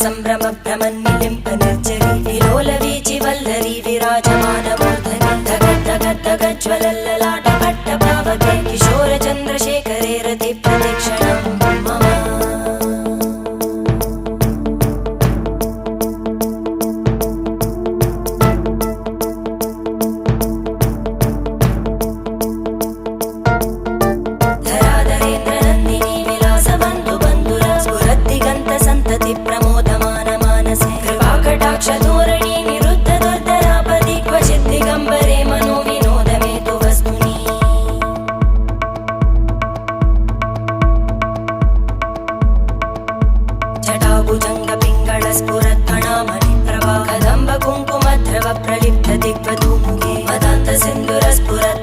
संभ्रम भ्रमन्निलिम्प निर्जरी विलोलवीचि वल्लरी विराजमानमूर्धनि धगद्धगद्धगज्ज्वलल्ललाट पट्टपावके किशोर चन्द्रशेखरे रति प्रदक्षिणं मम धराधरेन्द्रनन्दिनी विलासबन्धु बन्धुरा स्फुरद्दिगन्त सन्तति प्रमोदमान मानसे कृपाकटाक्षधोरणी निरुद्ध दुर्धरापदि क्वचित् दिगम्बरे मनो विनोदमेतु वस्तुनि जटाभुजङ्ग पिङ्गळ स्फुरत्फणामणि प्रभा कदम्ब कुङ्कुमद्रव प्रलिप्त दिग्वधूमुखे मदान्त सिन्धुर स्फुरत्